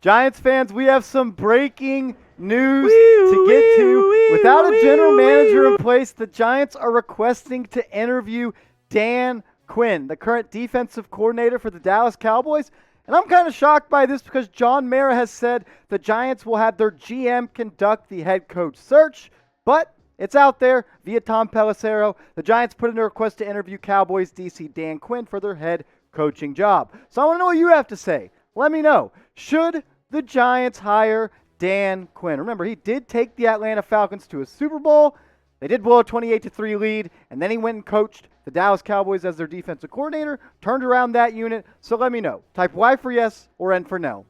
Giants fans, we have some breaking news to get to. Without a general manager in place, the Giants are requesting to interview Dan Quinn, the current defensive coordinator for the Dallas Cowboys. And I'm kind of shocked by this because John Mara has said the Giants will have their GM conduct the head coach search, but it's out there via Tom Pelissero. The Giants put in a request to interview Cowboys DC Dan Quinn for their head coaching job. So I want to know what you have to say. Let me know. Should the Giants hire Dan Quinn? Remember, he did take the Atlanta Falcons to a Super Bowl. They did blow a 28-3 lead, and then he went and coached the Dallas Cowboys as their defensive coordinator, turned around that unit. So let me know. Type Y for yes or N for no.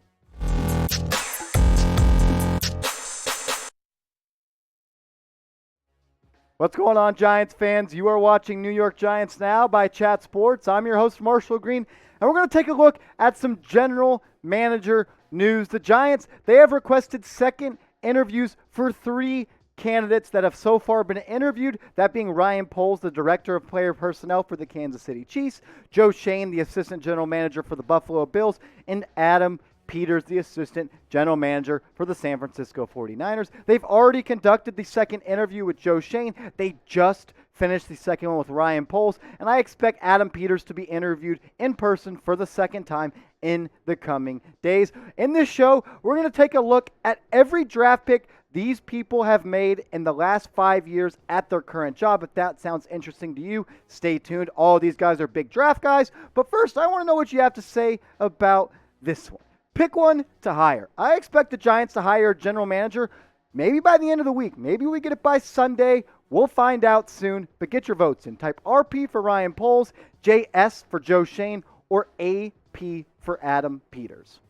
What's going on, Giants fans? You are watching New York Giants Now by Chat Sports. I'm your host, Marshall Green, and we're going to take a look at some general manager news. The Giants, they have requested second interviews for 3 candidates that have so far been interviewed, that being Ryan Poles, the director of player personnel for the Kansas City Chiefs, Joe Schoen, the assistant general manager for the Buffalo Bills, and Adam Peters, the assistant general manager for the San Francisco 49ers. They've already conducted the second interview with Joe Schoen. They just finished the second one with Ryan Poles, and I expect Adam Peters to be interviewed in person for the second time in the coming days. In this show, we're going to take a look at every draft pick these people have made in the last 5 years at their current job. If that sounds interesting to you, stay tuned. All of these guys are big draft guys, but first, I want to know what you have to say about this one. Pick one to hire. I expect the Giants to hire a general manager maybe by the end of the week. Maybe we get it by Sunday. We'll find out soon, but get your votes in. Type RP for Ryan Poles, JS for Joe Schoen, or AP for Adam Peters.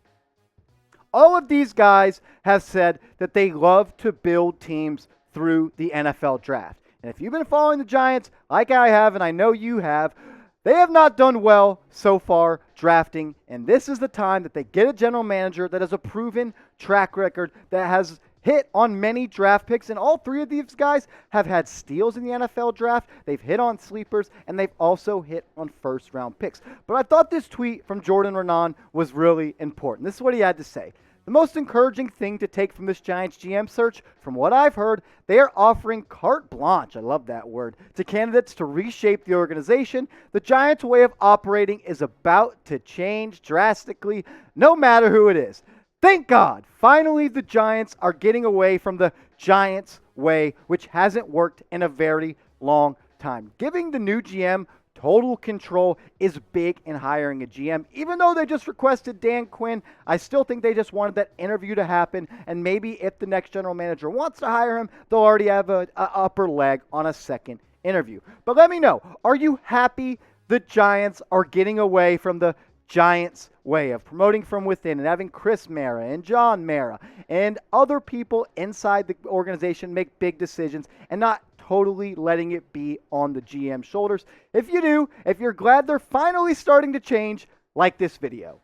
All of these guys have said that they love to build teams through the NFL draft. And if you've been following the Giants like I have, and I know you have, they have not done well so far drafting, and this is the time that they get a general manager that has a proven track record, that has hit on many draft picks, and all 3 of these guys have had steals in the NFL draft. They've hit on sleepers, and they've also hit on first-round picks. But I thought this tweet from Jordan Renan was really important. This is what he had to say. The most encouraging thing to take from this Giants GM search, from what I've heard, they are offering carte blanche, I love that word, to candidates to reshape the organization. The Giants' way of operating is about to change drastically, no matter who it is. Thank God, finally the Giants are getting away from the Giants' way, which hasn't worked in a very long time. Giving the new GM total control is big in hiring a GM. Even though they just requested Dan Quinn, I still think they just wanted that interview to happen, and maybe if the next general manager wants to hire him, they'll already have a upper leg on a second interview. But let me know, are you happy the Giants are getting away from the Giants' way of promoting from within and having Chris Mara and John Mara and other people inside the organization make big decisions and not totally letting it be on the GM's shoulders? If you do, if you're glad they're finally starting to change, like this video.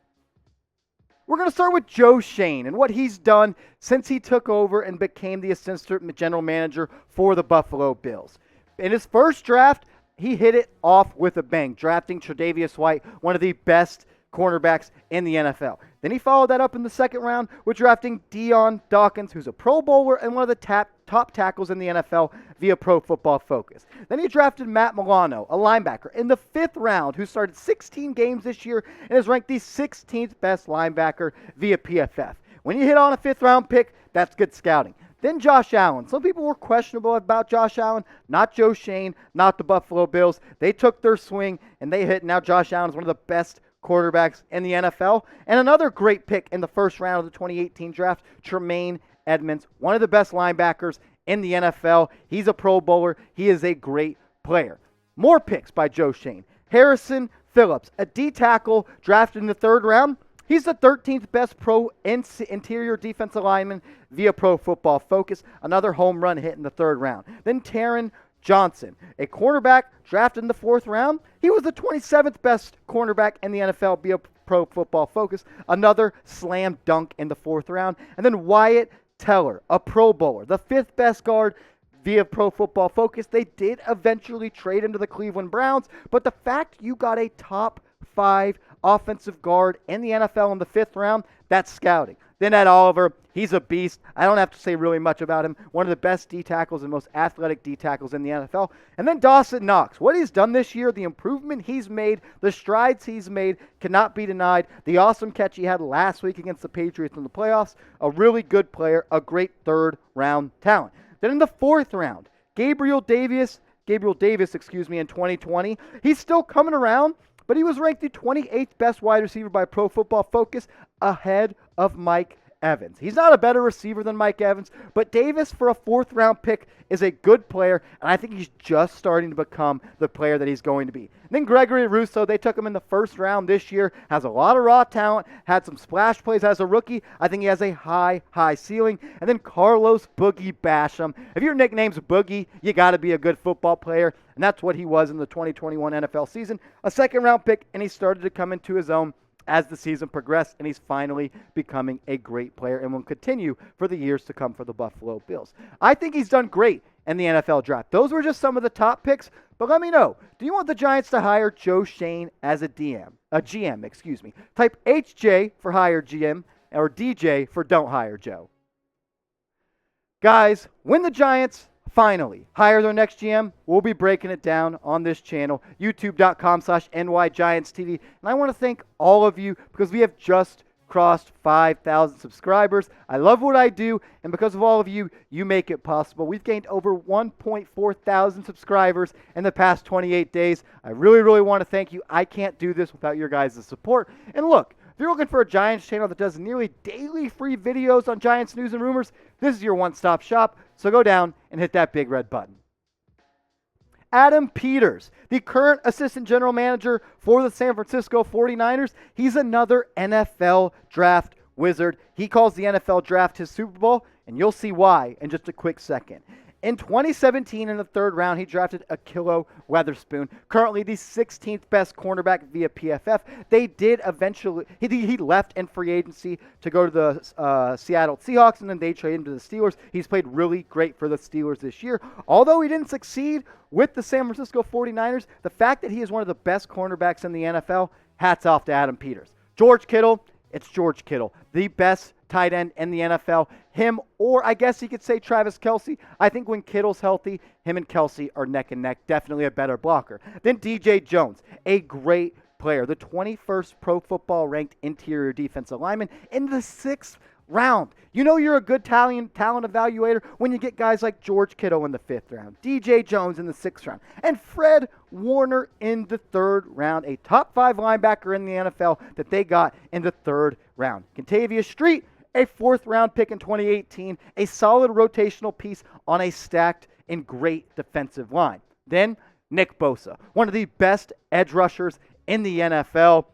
We're going to start with Joe Schoen and what he's done since he took over and became the assistant general manager for the Buffalo Bills. In his first draft, he hit it off with a bang, drafting Tre'Davious White, one of the best cornerbacks in the NFL. Then he followed that up in the second round with drafting Dion Dawkins, who's a Pro Bowler and one of the top tackles in the NFL via Pro Football Focus. Then he drafted Matt Milano, a linebacker, in the 5th round, who started 16 games this year and is ranked the 16th best linebacker via PFF. When you hit on a 5th round pick, that's good scouting. Then Josh Allen. Some people were questionable about Josh Allen, not Joe Schoen, not the Buffalo Bills. They took their swing and they hit. Now Josh Allen is one of the best quarterbacks in the NFL. And another great pick in the first round of the 2018 draft, Tremaine Edmonds, one of the best linebackers in the NFL. He's a Pro Bowler. He is a great player. More picks by Joe Schoen. Harrison Phillips, a D tackle drafted in the 3rd round. He's the 13th best pro interior defensive lineman via Pro Football Focus. Another home run hit in the 3rd round. Then Taron Johnson, a cornerback drafted in the 4th round. He was the 27th best cornerback in the NFL via Pro Football Focus. Another slam dunk in the 4th round. And then Wyatt Teller, a Pro Bowler, the 5th best guard via Pro Football Focus. They did eventually trade him to the Cleveland Browns, but the fact you got a top 5 offensive guard in the NFL in the 5th round, that's scouting. Then Ed Oliver, he's a beast. I don't have to say really much about him. One of the best D tackles and most athletic D tackles in the NFL. And then Dawson Knox. What he's done this year, the improvement he's made, the strides he's made cannot be denied. The awesome catch he had last week against the Patriots in the playoffs. A really good player, a great third-round talent. Then in the fourth round, Gabriel Davis, in 2020. He's still coming around, but he was ranked the 28th best wide receiver by Pro Football Focus, ahead of Mike Evans. He's not a better receiver than Mike Evans, but Davis, for a fourth-round pick, is a good player, and I think he's just starting to become the player that he's going to be. And then Gregory Rousseau, they took him in the first round this year, has a lot of raw talent, had some splash plays as a rookie. I think he has a high ceiling. And then Carlos Boogie Basham. If your nickname's Boogie, you got to be a good football player, and that's what he was in the 2021 NFL season. A second-round pick, and he started to come into his own as the season progressed, and he's finally becoming a great player and will continue for the years to come for the Buffalo Bills. I think he's done great in the NFL draft. Those were just some of the top picks, but let me know, do you want the Giants to hire Joe Schoen as a GM? Type HJ for hire GM or DJ for don't hire Joe. Guys, when the Giants finally hire their next GM, we'll be breaking it down on this channel, youtube.com/NYGiantsTV. And I want to thank all of you because we have just crossed 5,000 subscribers. I love what I do, and because of all of you, you make it possible. We've gained over 1.4 thousand subscribers in the past 28 days. I really want to thank you. I can't do this without your guys' support. And look, if you're looking for a Giants channel that does nearly daily free videos on Giants news and rumors, this is your one-stop shop. So go down and hit that big red button. Adam Peters, the current assistant general manager for the San Francisco 49ers. He's another NFL draft wizard. He calls the NFL draft his Super Bowl, and you'll see why in just a quick second. In 2017, in the third round, he drafted Ahkello Witherspoon, currently the 16th best cornerback via PFF. They did eventually, he left in free agency to go to the Seattle Seahawks, and then they traded him to the Steelers. He's played really great for the Steelers this year. Although he didn't succeed with the San Francisco 49ers, the fact that he is one of the best cornerbacks in the NFL, hats off to Adam Peters. George Kittle, it's George Kittle, the best tight end in the NFL. Him, or I guess you could say Travis Kelce. I think when Kittle's healthy, him and Kelce are neck and neck. Definitely a better blocker. Then DJ Jones, a great player. The 21st Pro Football ranked interior defensive lineman in the 6th round. You know you're a good talent evaluator when you get guys like George Kittle in the 5th round, DJ Jones in the 6th round, and Fred Warner in the 3rd round, a top 5 linebacker in the NFL that they got in the 3rd round. Kentavious Street, a 4th round pick in 2018, a solid rotational piece on a stacked and great defensive line. Then Nick Bosa, one of the best edge rushers in the NFL.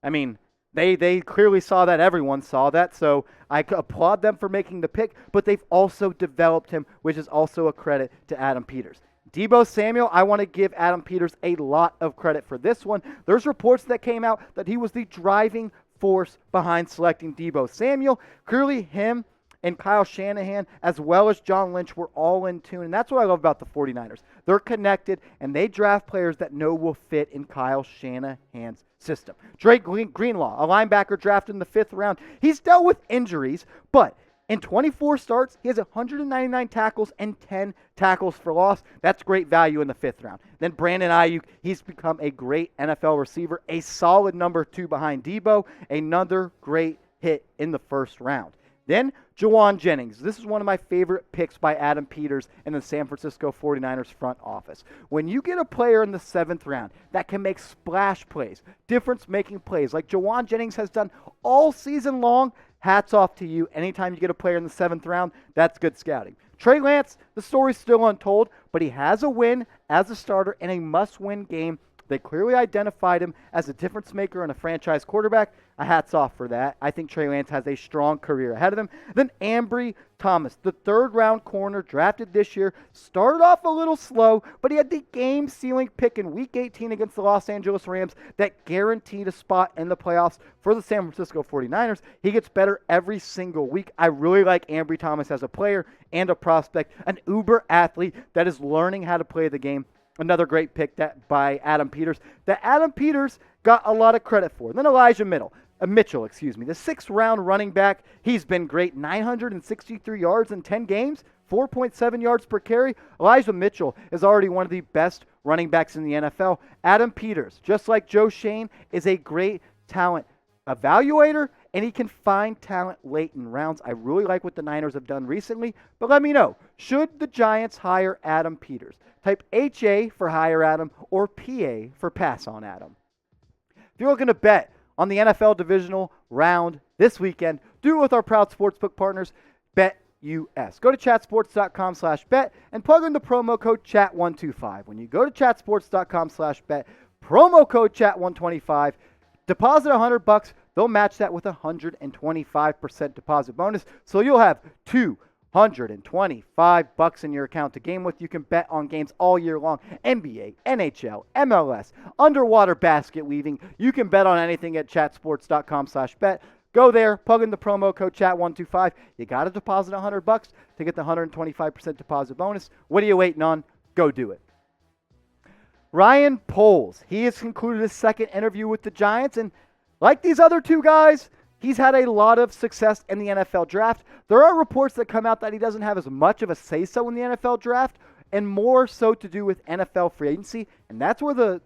I mean, they clearly saw that. Everyone saw that. So I applaud them for making the pick, but they've also developed him, which is also a credit to Adam Peters. Deebo Samuel, I want to give Adam Peters a lot of credit for this one. There's reports that came out that he was the driving force behind selecting Deebo Samuel. Clearly him and Kyle Shanahan, as well as John Lynch, were all in tune. And that's what I love about the 49ers. They're connected, and they draft players that will fit in Kyle Shanahan's system. Drake Greenlaw, a linebacker drafted in the 5th round. He's dealt with injuries, but in 24 starts, he has 199 tackles and 10 tackles for loss. That's great value in the 5th round. Then Brandon Ayuk, he's become a great NFL receiver, a solid number 2 behind Deebo, another great hit in the 1st round. Then Jawan Jennings. This is one of my favorite picks by Adam Peters in the San Francisco 49ers front office. When you get a player in the 7th round that can make splash plays, difference-making plays like Jawan Jennings has done all season long, hats off to you. Anytime you get a player in the 7th round, that's good scouting. Trey Lance, the story's still untold, but he has a win as a starter in a must-win game. They clearly identified him as a difference maker and a franchise quarterback. A hats off for that. I think Trey Lance has a strong career ahead of him. Then Ambry Thomas, the 3rd round corner drafted this year, started off a little slow, but he had the game-sealing pick in Week 18 against the Los Angeles Rams that guaranteed a spot in the playoffs for the San Francisco 49ers. He gets better every single week. I really like Ambry Thomas as a player and a prospect, an uber athlete that is learning how to play the game. Another great pick by Adam Peters that Adam Peters got a lot of credit for. Then Elijah Mitchell, Mitchell, the sixth-round running back. He's been great, 963 yards in 10 games, 4.7 yards per carry. Elijah Mitchell is already one of the best running backs in the NFL. Adam Peters, just like Joe Schoen, is a great talent evaluator, and he can find talent late in rounds. I really like what the Niners have done recently, but let me know, should the Giants hire Adam Peters? Type HA for hire Adam or PA for pass on Adam. If you're looking to bet on the NFL divisional round this weekend, do it with our proud sportsbook partners, BetUS. Go to chatsports.com/bet and plug in the promo code CHAT125. When you go to chatsports.com/bet, promo code CHAT125, deposit $100, they'll match that with a 125% deposit bonus. So you'll have $225 in your account to game with. You can bet on games all year long. NBA, NHL, MLS, underwater basket weaving. You can bet on anything at chatsports.com/bet. Go there, plug in the promo code CHAT125. You got to deposit $100 to get the 125% deposit bonus. What are you waiting on? Go do it. Ryan Poles, he has concluded his second interview with the Giants, and like these other two guys, he's had a lot of success in the NFL draft. There are reports that come out that he doesn't have as much of a say-so in the NFL draft, and more so to do with NFL free agency, and that's where the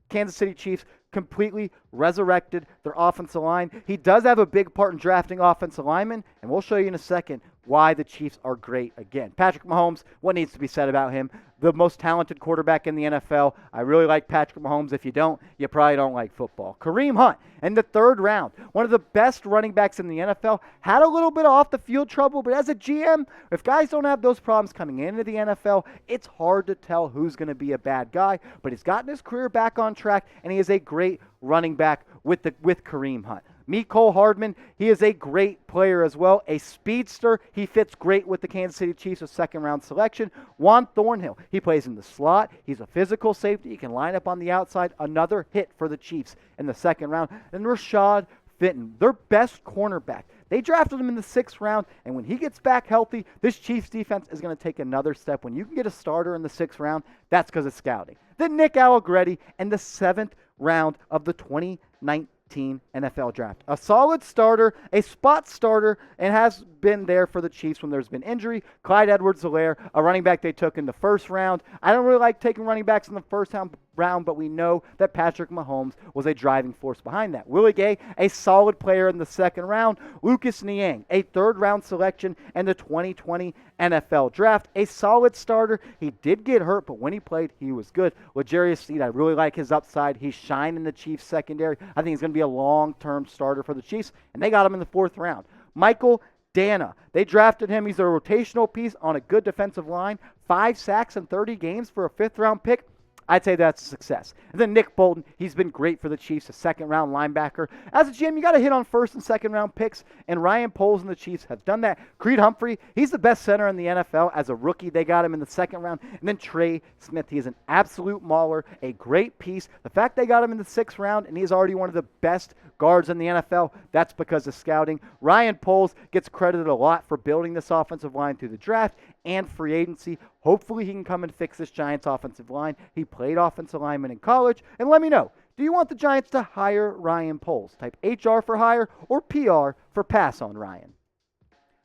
Kansas City Chiefs completely resurrected their offensive line. He does have a big part in drafting offensive linemen, and we'll show you in a second why the Chiefs are great again. Patrick Mahomes, what needs to be said about him? The most talented quarterback in the NFL. I really like Patrick Mahomes. If you don't, you probably don't like football. Kareem Hunt, in the third round, one of the best running backs in the NFL, had a little bit of off-the-field trouble, but as a GM, if guys don't have those problems coming into the NFL, it's hard to tell who's going to be a bad guy, but he's gotten his career back on track, and he is a great running back with Kareem Hunt. Mecole Hardman, he is a great player as well, a speedster. He fits great with the Kansas City Chiefs, a second-round selection. Juan Thornhill, he plays in the slot. He's a physical safety. He can line up on the outside. Another hit for the Chiefs in the second round. And Rashad Fenton, their best cornerback. They drafted him in the sixth round, and when he gets back healthy, this Chiefs defense is going to take another step. When you can get a starter in the sixth round, that's because of scouting. Then Nick Allegretti in the seventh round of the 2019 NFL draft. A solid starter, a spot starter, and has been there for the Chiefs when there's been injury. Clyde Edwards-Helaire, a running back they took in the first round. I don't really like taking running backs in the first round, but we know that Patrick Mahomes was a driving force behind that. Willie Gay, a solid player in the second round. Lucas Niang, a third-round selection in the 2020 NFL draft. A solid starter. He did get hurt, but when he played, he was good. L'Jarius Sneed, I really like his upside. He's shined in the Chiefs secondary. I think he's going to be a long-term starter for the Chiefs, and they got him in the fourth round. Michael Dana, they drafted him. He's a rotational piece on a good defensive line. 5 sacks in 30 games for a fifth-round pick. I'd say that's a success. And then Nick Bolton, he's been great for the Chiefs, a second-round linebacker. As a GM, you got to hit on first and second-round picks, and Ryan Poles and the Chiefs have done that. Creed Humphrey, he's the best center in the NFL. As a rookie, they got him in the second round. And then Trey Smith, he is an absolute mauler, a great piece. The fact they got him in the sixth round, and he's already one of the best guards in the NFL, that's because of scouting. Ryan Poles gets credited a lot for building this offensive line through the draft and free agency. Hopefully he can come and fix this Giants offensive line. He played offensive lineman in college. And let me know, do you want the Giants to hire Ryan Poles? Type HR for hire or PR for pass on Ryan.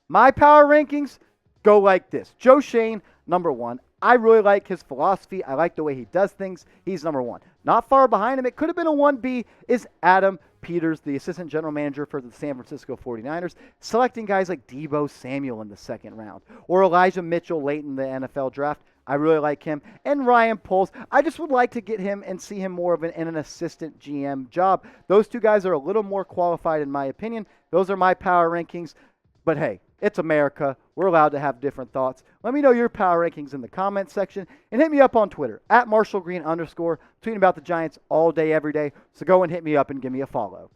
My power rankings go like this. Joe Schoen, number 1. I really like his philosophy. I like the way he does things. He's number 1. Not far behind him, it could have been a 1B, is Adam Peters, the assistant general manager for the San Francisco 49ers, selecting guys like Deebo Samuel in the second round, or Elijah Mitchell late in the NFL draft. I really like him. And Ryan Poles, I just would like to get him and see him more of in an assistant GM job. Those two guys are a little more qualified in my opinion. Those are my power rankings. But hey, it's America. We're allowed to have different thoughts. Let me know your power rankings in the comments section, and hit me up on Twitter @MarshallGreen_. Tweeting about the Giants all day, every day. So go and hit me up and give me a follow.